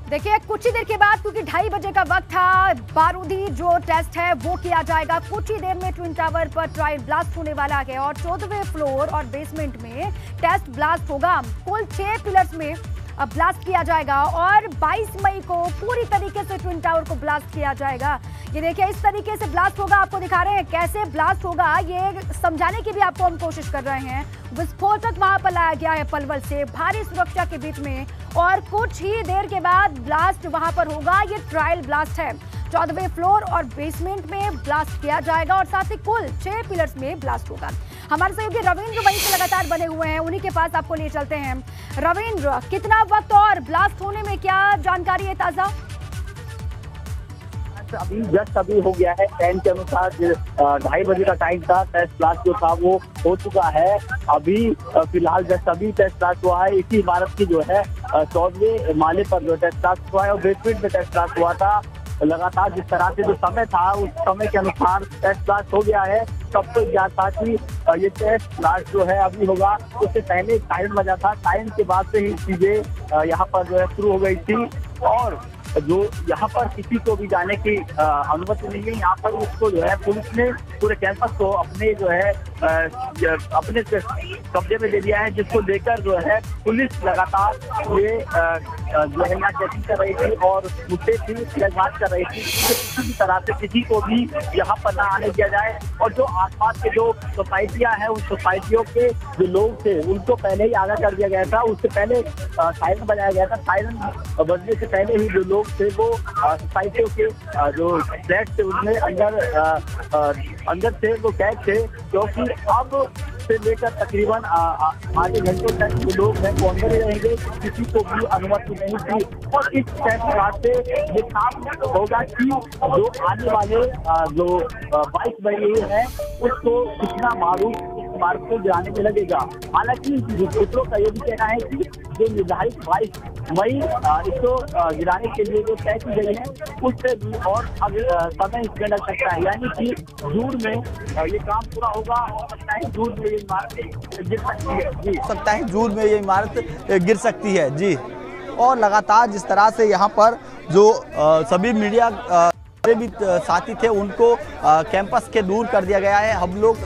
देखिए कुछ ही देर के बाद, क्योंकि 2:30 बजे का वक्त था, बारूदी जो टेस्ट है वो किया जाएगा। कुछ ही देर में ट्विन टावर पर ट्रायल ब्लास्ट होने वाला है और 14वें फ्लोर और बेसमेंट में टेस्ट ब्लास्ट होगा। कुल 6 पिलर्स में ब्लास्ट किया जाएगा और 22 मई को पूरी तरीके से ट्विन टावर को ब्लास्ट किया जाएगा। ये देखिए इस तरीके से ब्लास्ट होगा, आपको दिखा रहे हैं कैसे ब्लास्ट होगा, ये समझाने की भी आपको हम कोशिश कर रहे हैं। विस्फोटक वहां पर लाया गया है पलवल से, भारी सुरक्षा के बीच में, और कुछ ही देर के बाद ब्लास्ट वहां पर होगा। ये ट्रायल ब्लास्ट है, 14वें फ्लोर और बेसमेंट में ब्लास्ट किया जाएगा और साथ ही कुल 6 पिलर्स में ब्लास्ट होगा। हमारे सहयोगी रविंद्र वहीं से लगातार बने हुए हैं, उन्हीं के पास आपको लिए चलते हैं। रविंद्र, कितना वक्त और ब्लास्ट होने में क्या जानकारी है ताजा? अभी जस्ट अभी हो गया है, टाइम के अनुसार 2:30 बजे का टाइम था। टेस्ट ब्लास्ट जो था वो हो चुका है। अभी फिलहाल जस्ट अभी टेस्ट ब्लास्ट हुआ है। इसी इमारत की जो है 14वें माले पर जो टेस्ट ब्लास्ट हुआ है और बेसमेंट में टेस्ट ब्लास्ट हुआ था। लगातार जिस तरह से जो समय था उस समय के अनुसार टेस्ट ब्लास्ट हो गया है। सबको याद था कि ये टेस्ट ब्लास्ट जो है अभी होगा, उससे पहले सायरन बजा था। सायरन के बाद से ही चीजें यहाँ पर जो है शुरू हो गई थी और जो यहाँ पर किसी को भी जाने की अनुमति नहीं है। यहाँ पर उसको जो है पुलिस ने पूरे कैंपस को अपने जो है अपने कब्जे में ले लिया है, जिसको लेकर जो है पुलिस लगातार ये जो है यहाँ चेकिंग कर रही थी और मुद्दे की जांच कर रही थी। किसी भी तरह से किसी को भी यहाँ पर न आने दिया जाए और जो आसपास के जो सोसाइटियाँ हैं उन सोसाइटियों के जो लोग थे उनको पहले ही आगाह कर दिया गया था। उससे पहले सायरन बजाया गया था। सायरन बजने से पहले ही जो लोग थे वो सोसाइटियों के जो फ्लैट थे उनमें अंदर थे, वो कैद थे, क्योंकि अब से लेकर तकरीबन आधे घंटों तक जो लोग हैं वो अंदर ही रहेंगे, किसी को भी अनुमति नहीं थी। और इस टेस्ट ब्लास्ट से ये काम होगा कि जो आने वाले जो 22 मई है उसको कितना मारूफ इमारत को गिराने में लगेगा। हालांकि सूत्रों का ये भी कहना है कि जो निर्धारित 22 मई इसको गिराने के लिए जो तय की गई है उससे भी और समय इसमें लग सकता है, यानी कि जून में ये काम पूरा होगा। सकता है जून में ये इमारत गिर सकती है जी, सकता है जून में ये इमारत गिर सकती है जी। और लगातार जिस तरह से यहाँ पर जो सभी मीडिया भी साथी थे उनको कैंपस के दूर कर दिया गया है। हम लोग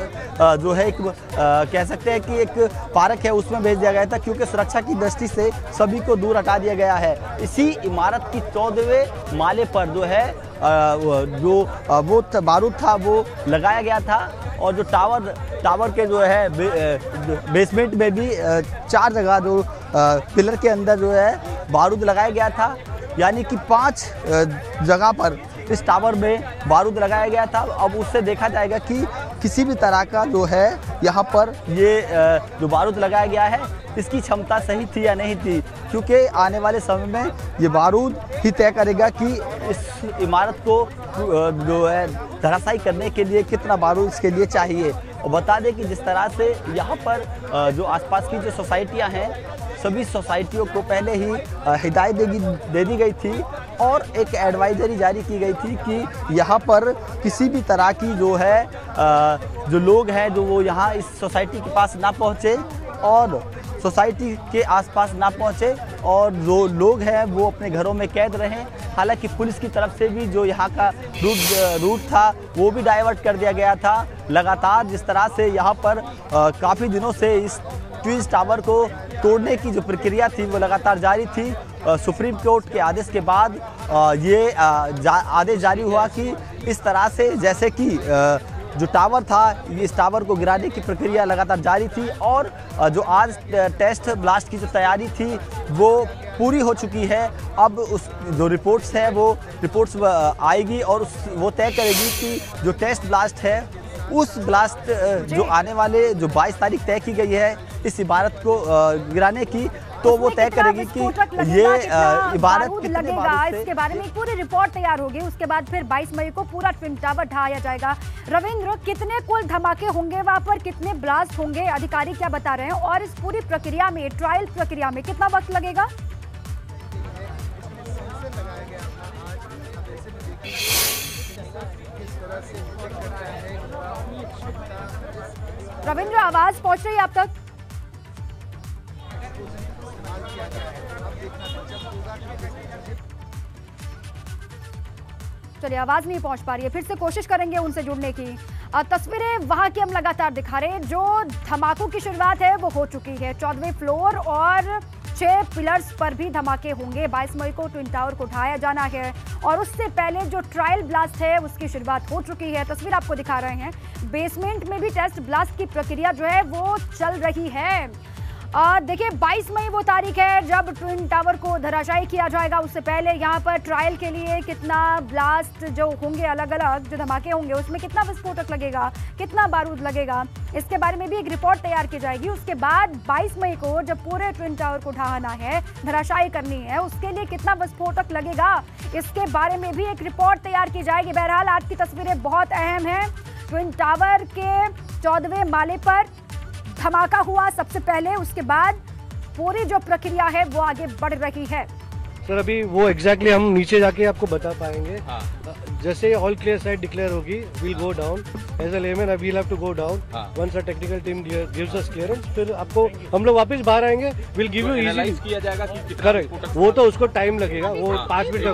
जो है एक कह सकते हैं कि एक पार्क है उसमें भेज दिया गया था, क्योंकि सुरक्षा की दृष्टि से सभी को दूर हटा दिया गया है। इसी इमारत की 14वें माले पर जो है जो वो बारूद था वो लगाया गया था और जो टावर के जो है बेसमेंट में भी 4 जगह जो पिलर के अंदर जो है बारूद लगाया गया था, यानी कि 5 जगह पर इस टावर में बारूद लगाया गया था। अब उससे देखा जाएगा कि किसी भी तरह का जो है यहाँ पर ये जो बारूद लगाया गया है इसकी क्षमता सही थी या नहीं थी, क्योंकि आने वाले समय में ये बारूद ही तय करेगा कि इस इमारत को जो है धराशायी करने के लिए कितना बारूद इसके लिए चाहिए। और बता दें कि जिस तरह से यहाँ पर जो आसपास की जो सोसाइटियाँ हैं सभी सोसाइटियों को पहले ही हिदायत दे दी गई थी और एक एडवाइजरी जारी की गई थी कि यहाँ पर किसी भी तरह की जो है जो लोग हैं जो वो यहाँ इस सोसाइटी के पास ना पहुँचे और सोसाइटी के आसपास ना पहुँचे और जो लोग हैं वो अपने घरों में कैद रहें। हालांकि पुलिस की तरफ से भी जो यहाँ का रूट था वो भी डाइवर्ट कर दिया गया था। लगातार जिस तरह से यहाँ पर काफ़ी दिनों से इस ट्विन टावर को तोड़ने की जो प्रक्रिया थी वो लगातार जारी थी। सुप्रीम कोर्ट के आदेश के बाद ये आदेश जारी हुआ कि इस तरह से जैसे कि जो टावर था इस टावर को गिराने की प्रक्रिया लगातार जारी थी और जो आज टेस्ट ब्लास्ट की जो तैयारी थी वो पूरी हो चुकी है। अब उस जो रिपोर्ट्स है वो रिपोर्ट्स आएगी और वो तय करेगी कि जो टेस्ट ब्लास्ट है उस ब्लास्ट जो आने वाले जो 22 तारीख तय की गई है इस इमारत को गिराने की, तो वो तय करेगी कि ये इमारत कितने लगेगा। इसके बारे में एक पूरी रिपोर्ट तैयार होगी, उसके बाद फिर 22 मई को पूरा ट्विन टावर ढाया जाएगा। रविंद्र, कितने कुल धमाके होंगे वहां पर, कितने ब्लास्ट होंगे, अधिकारी क्या बता रहे हैं, और इस पूरी प्रक्रिया में ट्रायल प्रक्रिया में कितना वक्त लगेगा? रविंद्र, आवाज पहुंच रही है आप तक? चलिए आवाज नहीं पहुंच पा रही है, फिर से कोशिश करेंगे उनसे जुड़ने की। तस्वीरें वहां की हम लगातार दिखा रहे हैं। जो धमाकों की शुरुआत है वो हो चुकी है। 14वें फ्लोर और 6 पिलर्स पर भी धमाके होंगे। 22 मई को ट्विन टावर को ढाया जाना है और उससे पहले जो ट्रायल ब्लास्ट है उसकी शुरुआत हो चुकी है। तस्वीर आपको दिखा रहे हैं। बेसमेंट में भी टेस्ट ब्लास्ट की प्रक्रिया जो है वो चल रही है। देखिए 22 मई वो तारीख है जब ट्विन टावर को धराशायी किया जाएगा। उससे पहले यहाँ पर ट्रायल के लिए कितना ब्लास्ट जो होंगे, अलग अलग जो धमाके होंगे उसमें कितना विस्फोटक लगेगा, कितना बारूद लगेगा, इसके बारे में भी एक रिपोर्ट तैयार की जाएगी। उसके बाद 22 मई को जब पूरे ट्विन टावर को ढहाना है, धराशायी करनी है, उसके लिए कितना विस्फोटक लगेगा, इसके बारे में भी एक रिपोर्ट तैयार की जाएगी। बहरहाल आज की तस्वीरें बहुत अहम हैं। ट्विन टावर के 14वें माले पर धमाका हुआ सबसे पहले, उसके बाद पूरी जो प्रक्रिया है वो आगे बढ़ रही है। सर अभी वो एग्जैक्टली हम नीचे जाके आपको बता पाएंगे। जैसे ऑल क्लियर साइड डिक्लेयर होगी, we'll go down as a layman, we will have to go down once a technical team gives us clearance. फिर आपको हम लोग वापस बाहर आएंगे, विल गिव यू इजीली किया जाएगा कि करेक्ट। वो तो उसको टाइम लगेगा, वो 5 मिनट का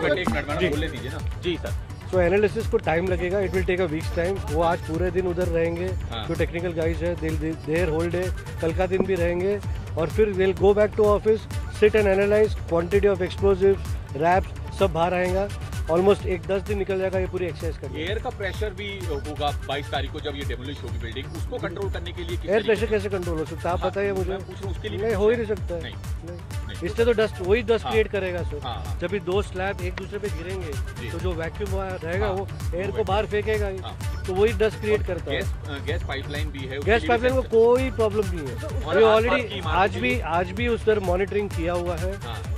बोलने दीजिए ना जी सर। सो एनालिसिस को टाइम लगेगा, it will take a weeks time. वो आज पूरे दिन उधर रहेंगे, जो टेक्निकल गाइज है देयर होल डे, कल का दिन भी रहेंगे और फिर will go back to office, sit and analyse quantity of explosives, wraps सब बाहर आएगा। ऑलमोस्ट 1-10 दिन निकल जाएगा ये पूरी एक्सरसाइज करके। एयर का प्रेशर भी होगा 22 तारीख को जब ये डेमोलिश होगी बिल्डिंग, उसको कंट्रोल करने के लिए एयर प्रेशर कैसे कंट्रोल हो सकता है आप बताइए मुझे। उसके लिए नहीं हो ही नहीं सकता है, इससे तो डस्ट वही डस्ट क्रिएट करेगा सर। जब ये 2 स्लैब एक दूसरे पे गिरेंगे तो जो वैक्यूम रहेगा वो एयर को बाहर फेंकेगा, तो वही डस्ट क्रिएट करता है। गैस पाइपलाइन भी है, गैस पाइपलाइन को कोई प्रॉब्लम नहीं है। ये ऑलरेडी आज भी उस तरह मॉनिटरिंग किया हुआ है।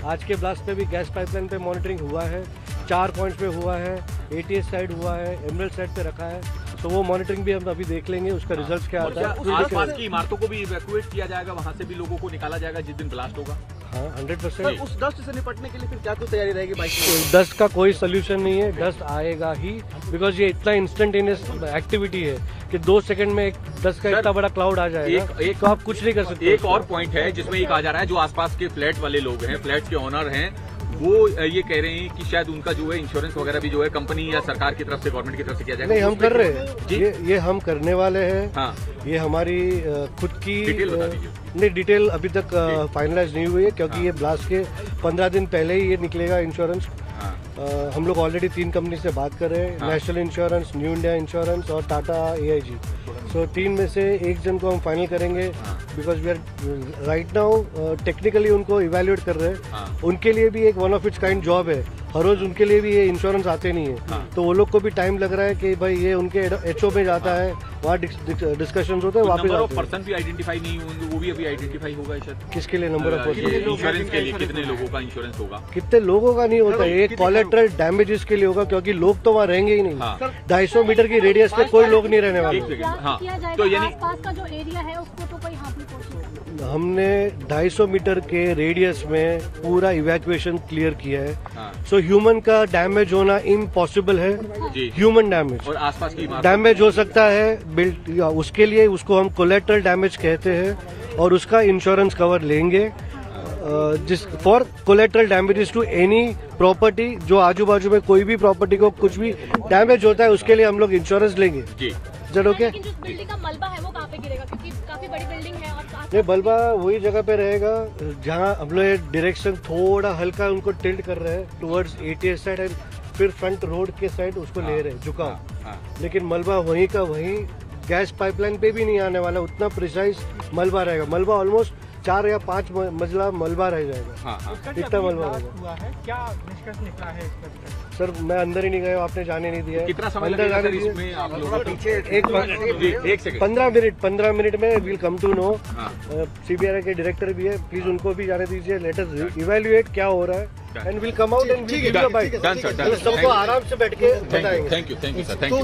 आज के ब्लास्ट पे भी गैस पाइपलाइन पे मॉनिटरिंग हुआ है, 4 पॉइंट्स पे हुआ है, ATS साइड हुआ है, एमरल्ड साइड पे रखा है। तो वो मॉनिटरिंग भी हम अभी देख लेंगे, उसका रिजल्ट क्या आता है। आसपास की इमारतों को भी इवैक्यूएट किया जाएगा, वहां से भी लोगों को निकाला जाएगा जिस दिन ब्लास्ट होगा। हाँ 100%। उस डस्ट से निपटने के लिए फिर क्या तैयारी रहेगी बाइक में? डस्ट का कोई सोल्यूशन नहीं है, डस्ट आएगा ही, बिकॉज ये इतना इंस्टेंटेनियस एक्टिविटी है कि 2 सेकंड में एक डस्ट का इतना बड़ा क्लाउड आ जाएगा। तो आप कुछ नहीं कर सकते। एक और पॉइंट है जिसमें ये कहा जा रहा है, जो आसपास के फ्लैट वाले लोग हैं, फ्लैट के ओनर हैं, वो ये कह रहे हैं कि शायद उनका जो है इंश्योरेंस वगैरह भी जो है कंपनी या सरकार की तरफ से, गवर्नमेंट की तरफ से किया जाएगा। नहीं हम कर रहे हैं, ये हम करने वाले हैं। ये हमारी खुद की डिटेल अभी तक फाइनलाइज नहीं हुई है, क्योंकि ये ब्लास्ट के 15 दिन पहले ही ये निकलेगा इंश्योरेंस। हम लोग ऑलरेडी 3 कंपनी से बात कर रहे हैं, national insurance, new India insurance और टाटा AIG। सो 3 में से एक जन को हम फाइनल करेंगे, because we are right now technically उनको इवेल्युएट कर रहे हैं। उनके लिए भी एक one of its kind job है, हर रोज उनके लिए भी ये इंश्योरेंस आते नहीं है। तो वो लोग को भी टाइम लग रहा है कि भाई ये उनके HO में जाता है, वहाँ डिस्कशन होते हैं, वापस आते हैं। पर्सन भी आइडेंटिफाई नहीं होंगे, वो भी अभी आइडेंटिफाई होगा शायद। किसके लिए नंबर ऑफ इंश्योरेंस के लिए कितने लोगों का इंश्योरेंस होगा? कितने लोगों का नहीं होता, एक कोलेटरल डैमेजेस के लिए होगा, क्योंकि लोग तो वहाँ रहेंगे ही नहीं। 250 मीटर की रेडियस पे कोई लोग नहीं रहने वाले। तो यानी आसपास का जो एरिया है उसको तो कोई हार्म नहीं पहुंचेगा। हमने 250 मीटर के रेडियस में पूरा इवैक्यूएशन क्लियर किया है। सो ह्यूमन का डैमेज होना इम्पॉसिबल है। ह्यूमन डैमेज और आसपास की डैमेज हो सकता है बिल्ड, उसके लिए उसको हम कोलेटरल डैमेज कहते हैं और उसका इंश्योरेंस कवर लेंगे। जिस for collateral damages to any property, जो आजू बाजू में कोई भी प्रॉपर्टी को कुछ भी डैमेज होता है उसके लिए हम लोग इंश्योरेंस लेंगे। चलो क्या लेकिन जो बिल्डिंग का मलबा है वो कहाँ पे गिरेगा, क्योंकि काफी बड़ी बिल्डिंग है और ये मलबा वही जगह पे रहेगा जहाँ हम लोग डायरेक्शन थोड़ा हल्का उनको टिल्ट कर रहे हैं टुवर्ड्स ATS साइड एंड फिर फ्रंट रोड के साइड उसको ले रहे हैं झुकाव। लेकिन मलबा वहीं का वहीं, गैस पाइपलाइन पे भी नहीं आने वाला, उतना प्रिसाइज मलबा रहेगा। मलबा ऑलमोस्ट 4 या 5 मंजिला मलबा रह जाएगा। इतना मलबा हुआ है। क्या निष्कर्ष निकला है सर? मैं अंदर ही नहीं गया, आपने जाने नहीं दिया। कितना समय लगेगा सर इसमें आप लोगों को? एक सेकंड 15 मिनट में will come to know. CBRI के डायरेक्टर भी है, प्लीज उनको भी जाने दीजिए। लेट अस इवैल्यूएट क्या हो रहा है and will come out and we give you a bite. सबको आराम से बैठ के बताएंगे। Thank you sir, thank you.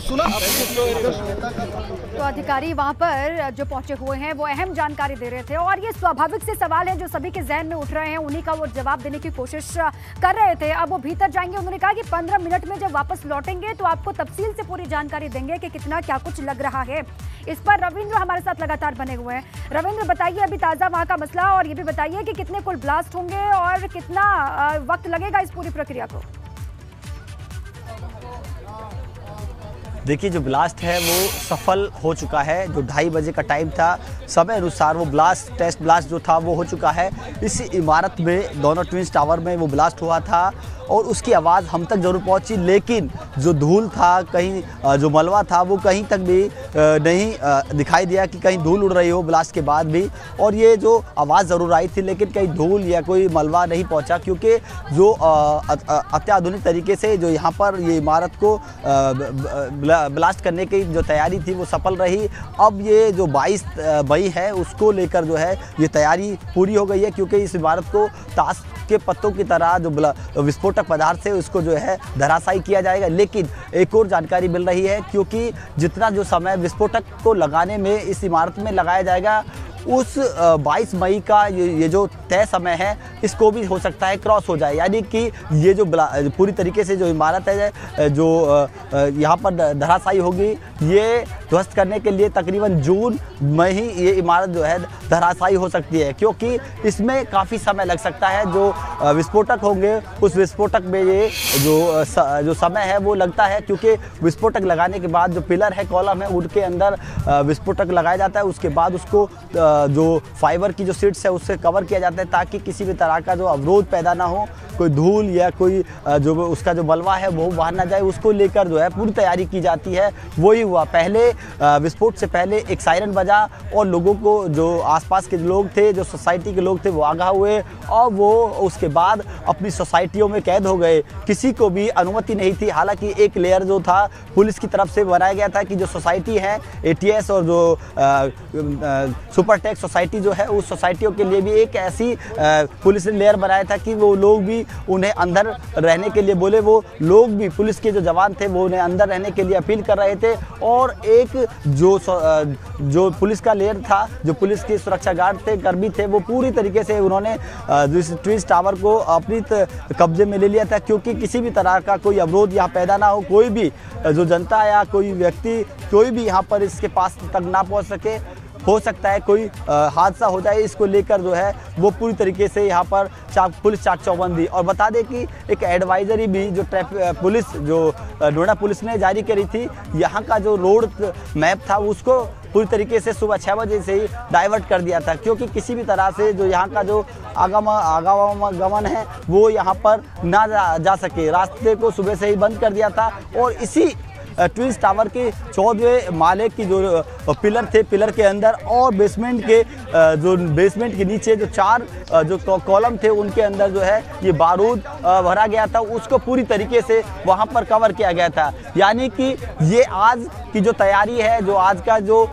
तो अधिकारी वहां पर जो पहुंचे हुए हैं वो अहम जानकारी दे रहे थे और ये स्वाभाविक से सवाल है जो सभी के जहन में उठ रहे हैं, उन्हीं का वो जवाब देने की कोशिश कर रहे थे। अब वो भीतर जाएंगे, उन्होंने कहा कि 15 मिनट में जब वापस लौटेंगे तो आपको तफसील से पूरी जानकारी देंगे कि कितना क्या कुछ लग रहा है। इस पर रविंद्र हमारे साथ लगातार बने हुए हैं। रविंद्र बताइए अभी ताजा वहां का मसला और ये भी बताइए कि कितने कुल ब्लास्ट होंगे और कितना वक्त लगेगा इस पूरी प्रक्रिया को। देखिए, जो ब्लास्ट है वो सफल हो चुका है। जो 2:30 बजे का टाइम था, समय अनुसार वो टेस्ट ब्लास्ट जो था वो हो चुका है। इस इमारत में, दोनों ट्विंस टावर में वो ब्लास्ट हुआ था और उसकी आवाज़ हम तक ज़रूर पहुंची, लेकिन जो धूल था, कहीं जो मलबा था वो कहीं तक भी नहीं दिखाई दिया कि कहीं धूल उड़ रही हो ब्लास्ट के बाद भी। और ये जो आवाज़ ज़रूर आई थी, लेकिन कहीं धूल या कोई मलबा नहीं पहुंचा, क्योंकि जो अत्याधुनिक तरीके से जो यहाँ पर ये इमारत को ब्लास्ट करने की जो तैयारी थी वो सफल रही। अब ये जो 22 मई है उसको लेकर जो है ये तैयारी पूरी हो गई है, क्योंकि इस इमारत को ताश के पत्तों की तरह जो विस्फोटक पदार्थ से उसको जो है धराशायी किया जाएगा। लेकिन एक और जानकारी मिल रही है, क्योंकि जितना जो समय विस्फोटक को लगाने में इस इमारत में लगाया जाएगा, उस 22 मई का ये जो तय समय है इसको भी हो सकता है क्रॉस हो जाए। यानी कि ये जो पूरी तरीके से जो इमारत है जो यहाँ पर धराशायी होगी, ये ध्वस्त करने के लिए तकरीबन जून में ही ये इमारत जो है धराशायी हो सकती है, क्योंकि इसमें काफ़ी समय लग सकता है। जो विस्फोटक होंगे उस विस्फोटक में ये जो समय है वो लगता है, क्योंकि विस्फोटक लगाने के बाद जो पिलर है, कॉलम है, उनके अंदर विस्फोटक लगाया जाता है। उसके बाद उसको जो फाइबर की जो सीट्स है उससे कवर किया जाता है, ताकि किसी भी तरह का जो अवरोध पैदा ना हो, कोई धूल या कोई जो उसका जो मलबा है वो बाहर ना जाए। उसको लेकर जो है पूरी तैयारी की जाती है। वही हुआ, पहले विस्फोट से पहले एक सायरन बजा और लोगों को, जो आसपास के लोग थे, जो सोसाइटी के लोग थे, वो आगाह हुए और वो उसके बाद अपनी सोसाइटियों में कैद हो गए। किसी को भी अनुमति नहीं थी। हालांकि एक लेयर जो था पुलिस की तरफ से बनाया गया था कि जो सोसाइटी है ATS और जो सुपरटेक सोसाइटी जो है, उस सोसाइटियों के लिए भी एक ऐसी पुलिस ने लेयर बनाया था कि वो लोग भी उन्हें अंदर रहने के लिए बोले। वो लोग भी, पुलिस के जो जवान थे, वो उन्हें अंदर रहने के लिए अपील कर रहे थे। और एक जो पुलिस का लेयर था, जो पुलिस के सुरक्षा गार्ड थे, कर्मी थे, वो पूरी तरीके से उन्होंने ट्विंस टावर को अपनी कब्जे में ले लिया था, क्योंकि किसी भी तरह का कोई अवरोध यहाँ पैदा ना हो, कोई भी जो जनता या कोई व्यक्ति, कोई भी यहाँ पर इसके पास तक ना पहुँच सके। हो सकता है कोई हादसा हो जाए, इसको लेकर जो है वो पूरी तरीके से यहाँ पर पुलिस चाक चौबंदी। और बता दें कि एक एडवाइजरी भी जो पुलिस, जो नोएडा पुलिस ने जारी करी थी, यहाँ का जो रोड मैप था उसको पूरी तरीके से सुबह 6 बजे से ही डाइवर्ट कर दिया था, क्योंकि किसी भी तरह से जो यहाँ का जो आवागमन है वो यहाँ पर ना जा सके। रास्ते को सुबह से ही बंद कर दिया था। और इसी ट्विंस टावर के 14वें माले की जो पिलर थे, पिलर के अंदर और बेसमेंट के नीचे जो 4 जो कॉलम थे, उनके अंदर जो है ये बारूद भरा गया था। उसको पूरी तरीके से वहां पर कवर किया गया था। यानी कि ये आज की जो तैयारी है, जो आज का जो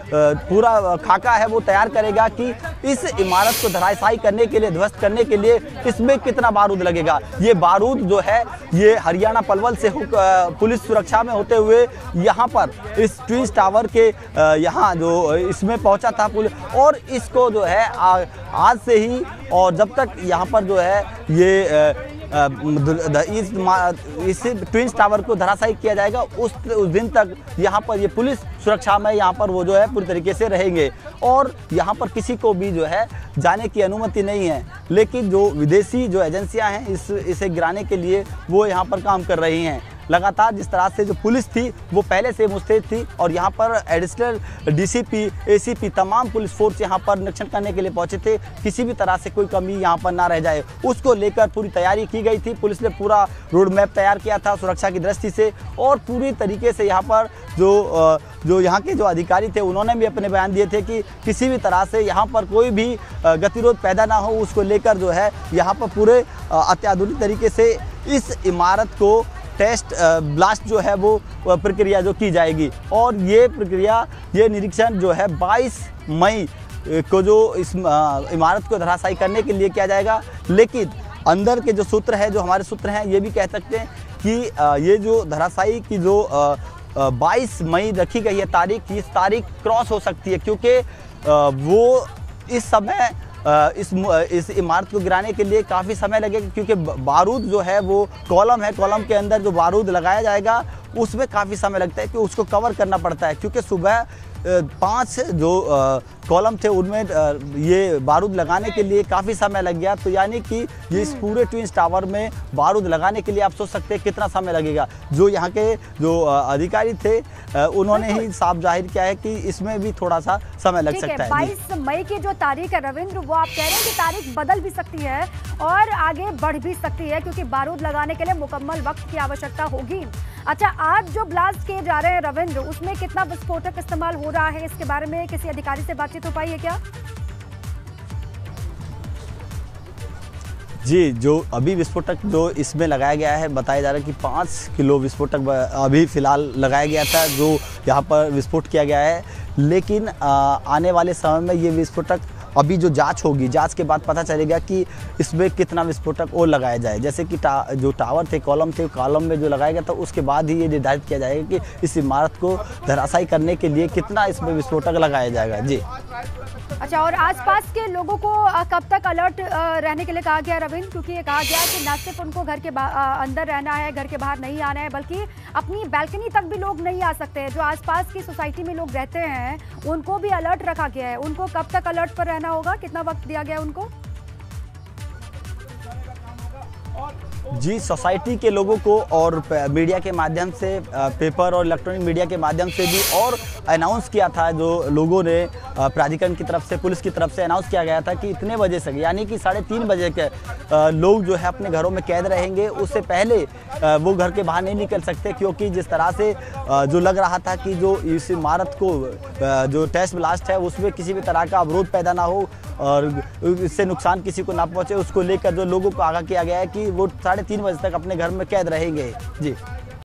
पूरा खाका है, वो तैयार करेगा कि इस इमारत को धराशायी करने के लिए, ध्वस्त करने के लिए इसमें कितना बारूद लगेगा। ये बारूद जो है ये हरियाणा पलवल से पुलिस सुरक्षा में होते हुए यहाँ पर इस ट्विंस टावर के यहाँ जो इसमें पहुँचा था पुलिस। और इसको जो है आज से ही, और जब तक यहाँ पर जो है ये इस ट्विंस टावर को धराशायी किया जाएगा, उस दिन तक यहाँ पर ये पुलिस सुरक्षा में यहाँ पर वो जो है पूरी तरीके से रहेंगे। और यहाँ पर किसी को भी जो है जाने की अनुमति नहीं है। लेकिन जो विदेशी जो एजेंसियाँ हैं इसे गिराने के लिए वो यहाँ पर काम कर रही हैं। लगातार जिस तरह से जो पुलिस थी वो पहले से मुस्तैद थी, और यहाँ पर एडिशनल DCP, ACP तमाम पुलिस फोर्स यहाँ पर निरीक्षण करने के लिए पहुँचे थे। किसी भी तरह से कोई कमी यहाँ पर ना रह जाए, उसको लेकर पूरी तैयारी की गई थी। पुलिस ने पूरा रोड मैप तैयार किया था सुरक्षा की दृष्टि से। और पूरी तरीके से यहाँ पर जो यहाँ के जो अधिकारी थे, उन्होंने भी अपने बयान दिए थे कि किसी भी तरह से यहाँ पर कोई भी गतिरोध पैदा ना हो, उसको लेकर जो है यहाँ पर पूरे अत्याधुनिक तरीके से इस इमारत को टेस्ट ब्लास्ट जो है वो प्रक्रिया जो की जाएगी। और ये प्रक्रिया, ये निरीक्षण जो है 22 मई को जो इस इमारत को धराशायी करने के लिए किया जाएगा। लेकिन अंदर के जो सूत्र है, जो हमारे सूत्र हैं, ये भी कह सकते हैं कि ये जो धराशायी की जो 22 मई रखी गई है तारीख, इस तारीख क्रॉस हो सकती है, क्योंकि वो इस समय इस इमारत को गिराने के लिए काफ़ी समय लगेगा, क्योंकि बारूद जो है वो कॉलम है, कॉलम के अंदर जो बारूद लगाया जाएगा उसमें काफ़ी समय लगता है कि उसको कवर करना पड़ता है। क्योंकि सुबह 5 जो कॉलम थे उनमें ये बारूद लगाने के लिए काफ़ी समय लग गया। तो यानी कि ये इस पूरे ट्विंस टावर में बारूद लगाने के लिए आप सोच सकते हैं कितना समय लगेगा। जो यहाँ के जो अधिकारी थे उन्होंने ही साफ जाहिर किया है कि इसमें भी थोड़ा सा समय लग सकता है। 22 मई की जो तारीख है रविंद्र, वो आप कह रहे हैं कि तारीख बदल भी सकती है और आगे बढ़ भी सकती है, क्योंकि बारूद लगाने के लिए मुकम्मल वक्त की आवश्यकता होगी। अच्छा, आज जो ब्लास्ट किए जा रहे हैं रविंद्र, उसमें कितना विस्फोटक इस्तेमाल हो रहा है, इसके बारे में किसी अधिकारी से बातचीत हो पाई है क्या? जी, जो अभी विस्फोटक जो इसमें लगाया गया है, बताया जा रहा है कि 5 किलो विस्फोटक अभी फ़िलहाल लगाया गया था जो यहाँ पर विस्फोट किया गया है। लेकिन आने वाले समय में ये विस्फोटक, अभी जो जांच होगी, जांच के बाद पता चलेगा कि इसमें कितना विस्फोटक और लगाया जाए। जैसे कि जो टावर थे, कॉलम में जो लगाया गया था, उसके बाद ही ये निर्धारित किया जाएगा कि इस इमारत को धराशायी करने के लिए कितना इसमें विस्फोटक लगाया जाएगा। जी। अच्छा, और आसपास के लोगों को कब तक अलर्ट रहने के लिए कहा गया रविंद्र? क्योंकि ये कहा गया कि न सिर्फ उनको घर के अंदर रहना है, घर के बाहर नहीं आना है, बल्कि अपनी बैल्कनी तक भी लोग नहीं आ सकते हैं। जो आसपास की सोसाइटी में लोग रहते हैं उनको भी अलर्ट रखा गया है। उनको कब तक अलर्ट पर रहना होगा, कितना वक्त दिया गया उनको? जी, सोसाइटी के लोगों को और मीडिया के माध्यम से, पेपर और इलेक्ट्रॉनिक मीडिया के माध्यम से भी और अनाउंस किया था, जो लोगों ने प्राधिकरण की तरफ से, पुलिस की तरफ से अनाउंस किया गया था कि इतने बजे से, यानी कि 3:30 बजे के लोग जो है अपने घरों में कैद रहेंगे। उससे पहले वो घर के बाहर नहीं निकल सकते, क्योंकि जिस तरह से जो लग रहा था कि जो इस इमारत को जो टेस्ट ब्लास्ट है उसमें किसी भी तरह का अवरोध पैदा ना हो और इससे नुकसान किसी को ना पहुंचे, उसको लेकर जो लोगों को आगाह किया गया है कि वो 3:30 बजे तक अपने घर में कैद रहेंगे। जी।